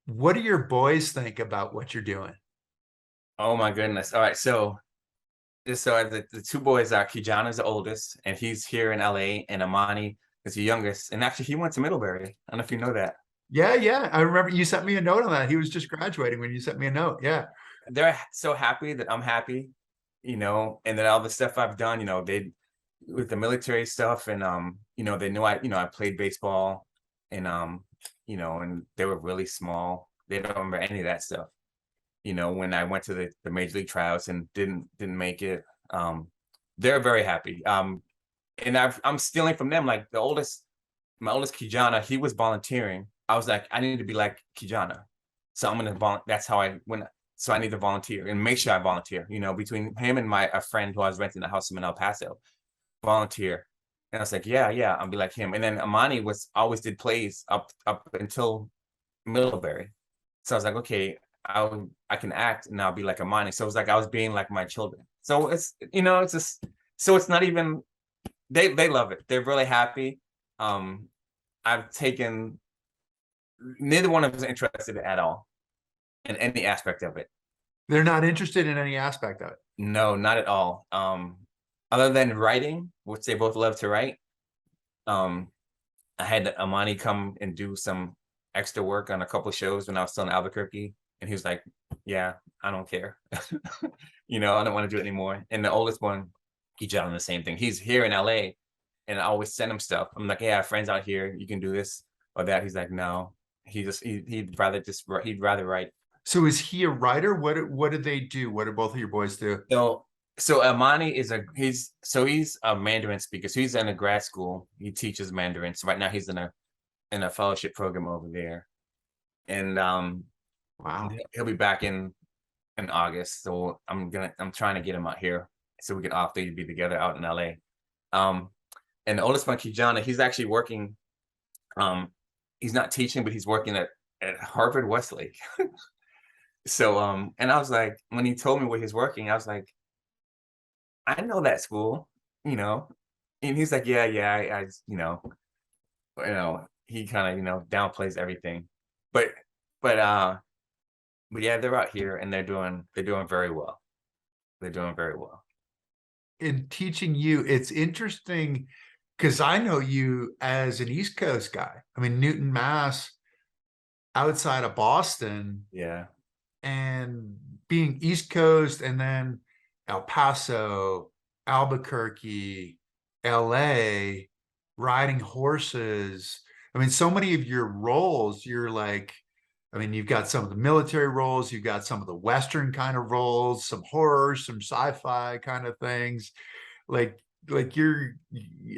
What do your boys think about what you're doing? Oh my goodness. All right. The two boys are Kijana's the oldest, and he's here in LA, and Amani is the youngest. And actually, he went to Middlebury. I don't know if you know that. Yeah, yeah. I remember you sent me a note on that. He was just graduating when you sent me a note. Yeah. They're so happy that I'm happy, and then all the stuff I've done, they with the military stuff, and they knew I played baseball, and and they were really small. They don't remember any of that stuff. When I went to the major league tryouts and didn't make it. They're very happy. And I'm stealing from them. Like my oldest Kijana, he was volunteering. I was like, I need to be like Kijana, so I'm gonna That's how I went. So I need to volunteer and make sure I volunteer. Between him and a friend who I was renting a house from in El Paso, volunteer. And I was like, yeah, I'll be like him. And then Amani always did plays up until Middlebury. So I was like, okay, I can act and I'll be like Amani. So it was like I was being like my children. So it's just so it's not even they love it. They're really happy. I've taken neither one of us is interested at all in any aspect of it. They're not interested in any aspect of it. No, not at all. Other than writing, which they both love to write. I had Amani come and do some extra work on a couple of shows when I was still in Albuquerque, and he was like, "Yeah, I don't care. I don't want to do it anymore." And the oldest one, he done the same thing. He's here in LA, and I always send him stuff. I'm like, yeah, I have friends out here, you can do this or that. He's like, no, he'd rather write. So is he a writer? What did they do? What did both of your boys do? So Amani is he's a Mandarin speaker. So he's in a grad school. He teaches Mandarin. So right now he's in a fellowship program over there. And Wow. he'll be back in August. So I'm trying to get him out here so we can all three be together out in LA. And the oldest one, Kijana, he's actually working. He's not teaching, but he's working at Harvard Westlake. So and I was like, when he told me where he's working, I was like, I know that school, you know. And he's like, yeah, yeah, I he kind of, downplays everything. But but uh but yeah, they're out here and they're doing very well. They're doing very well. In teaching you, it's interesting because I know you as an East Coast guy. I mean, Newton, Mass, outside of Boston, Yeah. and being East Coast, and then El Paso, Albuquerque, LA, riding horses. I mean, so many of your roles, you're like, I mean, you've got some of the military roles, you've got some of the Western kind of roles, some horror, some sci-fi kind of things. Like, you're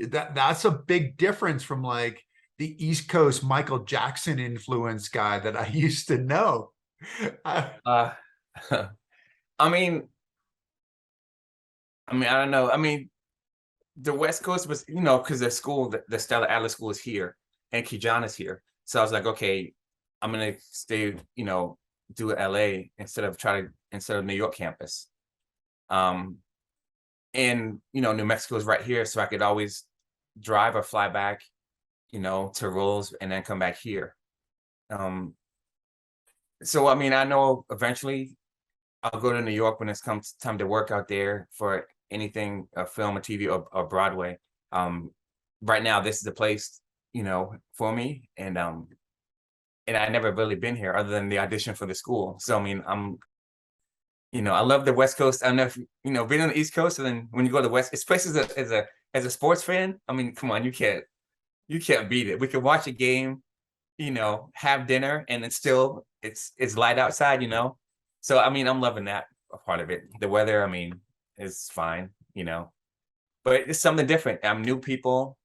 that's a big difference from like the East Coast Michael Jackson influence guy that I used to know. Uh I mean, I don't know. I mean, the West Coast was, because the Stella Adler School is here and Kijana is here. So I was like, okay, I'm gonna stay, do LA instead of New York campus. Um, and New Mexico is right here, so I could always drive or fly back, to Rolls and then come back here. Um, so I know eventually I'll go to New York when it's comes time to work out there for anything, film or TV or Broadway. Um, right now, this is the place, for me, and I never really been here other than the audition for the school. So I love the West Coast. I don't know if being on the East Coast, and then when you go to the West, especially as a sports fan, I mean, come on, you can't beat it. We could watch a game, have dinner, and it's light outside. So I'm loving that part of it. The weather, is fine. But it's something different. I'm new people.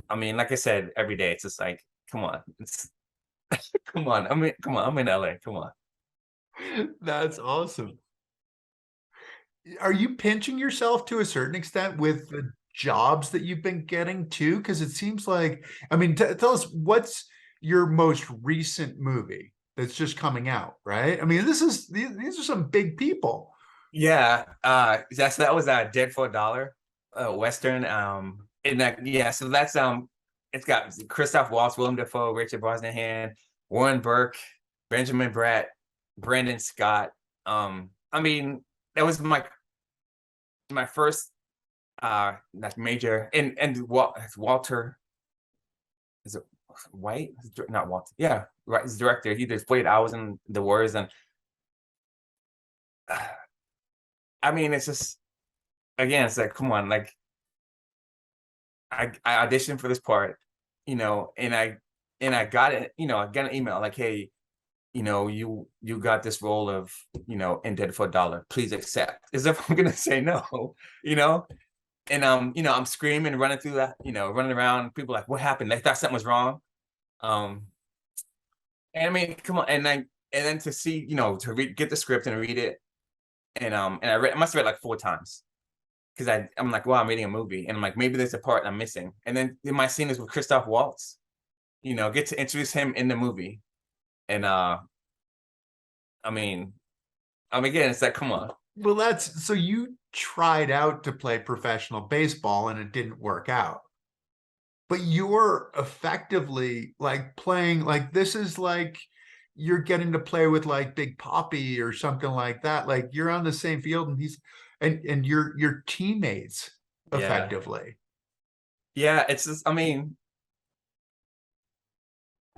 Like I said, every day it's just like, come on, come on. Come on, I'm in LA. Come on. That's awesome. Are you pinching yourself to a certain extent with the jobs that you've been getting too? Because it seems like, I mean, tell us what's your most recent movie that's just coming out, right? I mean, these are some big people. Yeah, that was Dead for a Dollar, Western. And that yeah, so that's it's got Christoph Waltz, Willem Dafoe, Richard Brosnahan, Warren Burke, Benjamin Bratt, Brandon Scott. That was my first like major, and Walter, is it White? Not Walter. Yeah, right. His director. He did 48 Hours in the Words, and it's just, again, it's like, come on, like I auditioned for this part, and I got it, I got an email like, hey, you got this role of, in Dead for a Dollar, please accept. As if I'm gonna say no, you know? And I'm screaming, running through that, running around, people like, what happened? They thought something was wrong. Um, and come on, and then to see, get the script and read it, and I must have read like 4 times, because I'm like, wow, I'm reading a movie, and I'm like, maybe there's a part I'm missing. And then in my scene is with Christoph Waltz, get to introduce him in the movie. And I mean, again, it's like, come on. Well, that's so you tried out to play professional baseball and it didn't work out. But you're effectively like playing, like this is like you're getting to play with like Big Poppy or something like that. Like you're on the same field and and you're teammates Yeah. effectively. Yeah, it's just,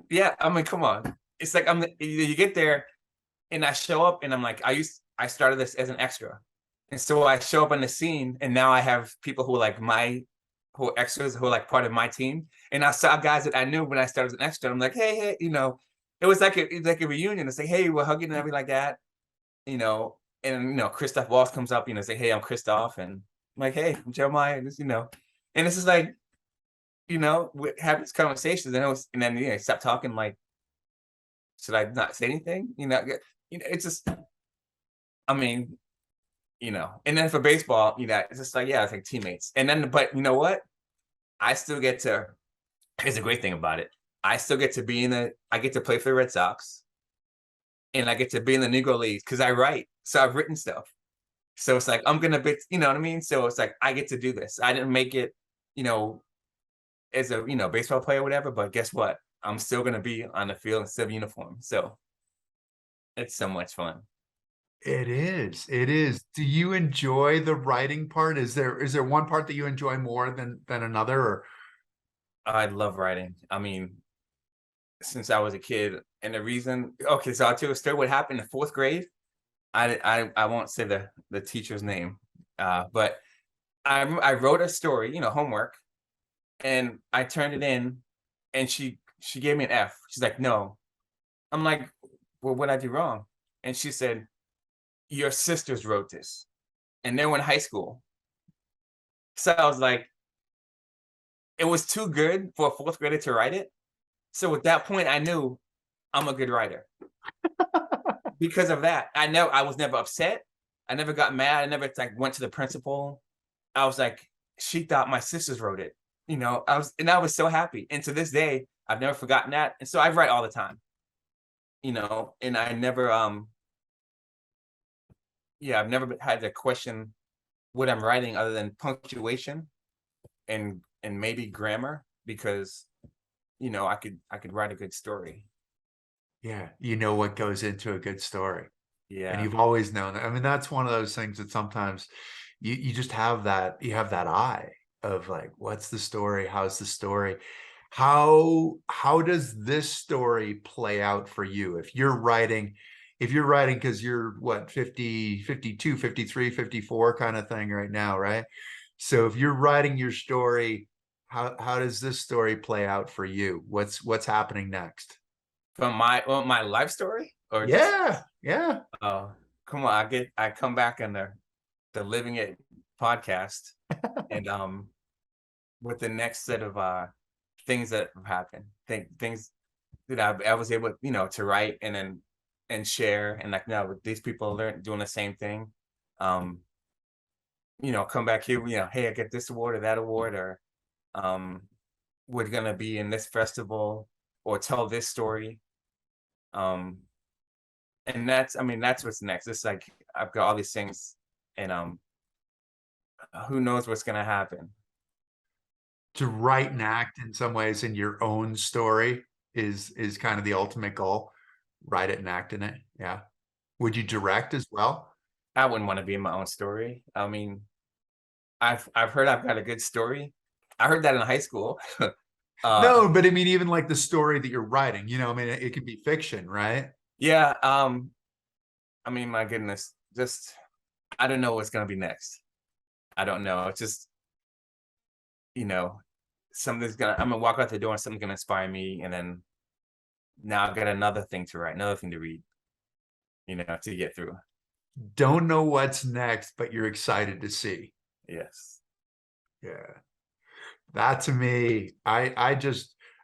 yeah, come on. It's like you get there and I show up and I'm like, I started this as an extra. And so I show up on the scene, and now I have people who are like who are extras, who are like part of my team. And I saw guys that I knew when I started as an extra. I'm like, hey, hey, it was like a reunion. It's like, hey, we're hugging and everything like that, you know. And Christoph Waltz comes up, say, hey, I'm Christoph, and I'm like, hey, I'm Jeremiah, and it's just like, we have these conversations, and then stop talking. Like, should I not say anything? It's just, I mean, and then for baseball, it's just like, yeah, it's like teammates. And then, but you know what? I still get to, here's the great thing about it. I still get to I get to play for the Red Sox, and I get to be in the Negro Leagues because I write. So I've written stuff. So it's like, I'm going to be, you know what I mean? So it's like, I get to do this. I didn't make it, you know, as a, baseball player or whatever, but guess what? I'm still going to be on the field instead of uniform. So it's so much fun. It is. It is. Do you enjoy the writing part? Is there one part that you enjoy more than another? Or I love writing. I mean, since I was a kid, and the reason, okay, so I'll tell you a story. What happened in fourth grade? I won't say the teacher's name, but I wrote a story, homework, and I turned it in, and she gave me an F. She's like, no. I'm like, well, what did I do wrong? And she said, your sisters wrote this, and they were in high school. So I was like, it was too good for a fourth grader to write it. So at that point, I knew I'm a good writer because of that. I was never upset. I never got mad. I never like went to the principal. I was like, she thought my sisters wrote it. I was so happy. And to this day, I've never forgotten that. And so I write all the time, and I never yeah, I've never had to question what I'm writing other than punctuation and maybe grammar, because I could write a good story. yeah, you know what goes into a good story. And Yeah. you've always known that. I mean, that's one of those things that sometimes you just have that eye of like, what's the story? How's the story? How does this story play out for you? If you're writing because you're what, 50, 52, 53, 54 kind of thing right now, right? So if you're writing your story, how does this story play out for you? What's happening next? From my life story, or just, Yeah, yeah. oh, come on, I come back on the Living It podcast, and with the next set of things that have happened, things that I was able, to write and share, and like now with these people learn doing the same thing. Um, come back here, hey, I get this award or that award, or um we're gonna be in this festival, or tell this story. Um, and that's what's next. It's like I've got all these things, and who knows what's gonna happen. To write and act in some ways in your own story is kind of the ultimate goal. Write it and act in it. Yeah. Would you direct as well? I wouldn't want to be in my own story. I mean, I've heard I've got a good story. I heard that in high school. uh No, but I mean, even like the story that you're writing, I mean, it could be fiction, right? yeah, I mean, my goodness, just I don't know what's gonna be next. I don't know. It's just, you know, I'm gonna walk out the door and something's gonna inspire me, and then now I've got another thing to write, another thing to read, to get through. Don't know what's next, but you're excited to see. Yes. Yeah. That to me, I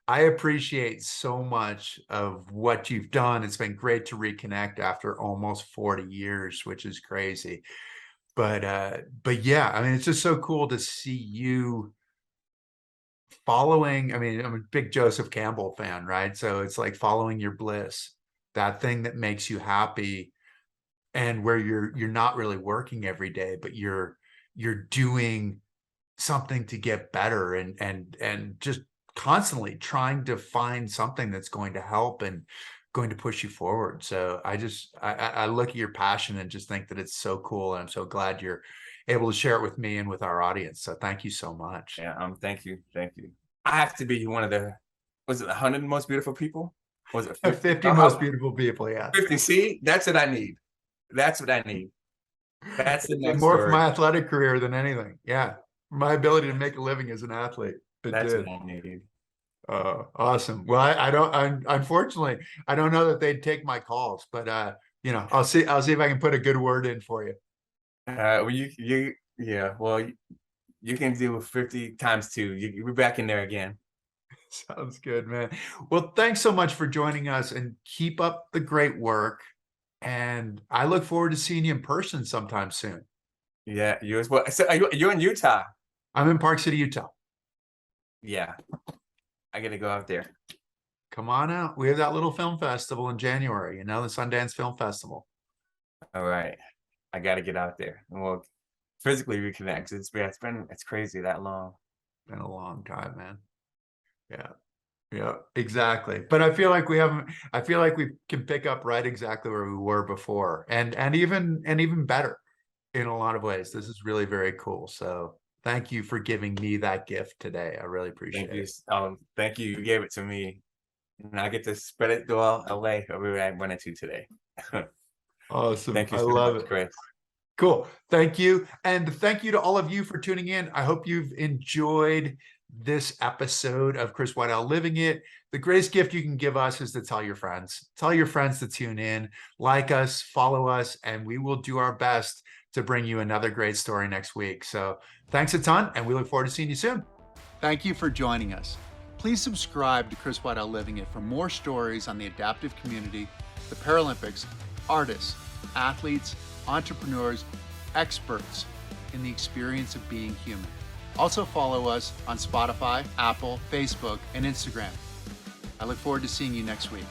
appreciate so much of what you've done. It's been great to reconnect after almost 40 years, which is crazy. But yeah, I mean, it's just so cool to see you following. I mean, I'm a big Joseph Campbell fan, right? So it's like following your bliss, that thing that makes you happy, and where you're not really working every day, but you're doing something to get better, and just constantly trying to find something that's going to help and going to push you forward. So I look at your passion and just think that it's so cool, and I'm so glad you're able to share it with me and with our audience. So thank you so much. Yeah. Thank you. Thank you. I have to be one of was it 100 most beautiful people? Was it 50? 50 most beautiful people, yes. 50. See, that's what I need. That's what I need. That's the It did next more for story. my athletic career than anything. Yeah. My ability to make a living as an athlete. It That's did. what I needed. Awesome. Well, I don't, unfortunately, I don't know that they'd take my calls, but, I'll see if I can put a good word in for you. Well, yeah. Well, you can do 50 times two. We're back in there again. Sounds good, man. Well, thanks so much for joining us and keep up the great work. And I look forward to seeing you in person sometime soon. Yeah, you as well. So you're in Utah? I'm in Park City, Utah. Yeah, I gotta go out there. Come on out. We have that little film festival in January, the Sundance Film Festival. All right, I gotta get out there and we'll physically reconnect. It's crazy that long. Been a long time, man. Yeah. Yeah, exactly. But I feel like we haven't, I feel like we can pick up right exactly where we were before and even better in a lot of ways. This is really very cool. So thank you for giving me that gift today. I really Thank appreciate you. it. Thank you. You gave it to me, and I get to spread it through all LA where I went into today. Awesome. Thank you I so love much, it. Chris. Cool. Thank you. And thank you to all of you for tuning in. I hope you've enjoyed this episode of Chris Waddell Living It. The greatest gift you can give us is to tell your friends. Tell your friends to tune in, like us, follow us, and we will do our best to bring you another great story next week. So thanks a ton, and we look forward to seeing you soon. Thank you for joining us. Please subscribe to Chris Waddell Living It for more stories on the adaptive community, the Paralympics, artists, athletes, entrepreneurs, experts in the experience of being human. Also follow us on Spotify, Apple, Facebook, and Instagram. I look forward to seeing you next week.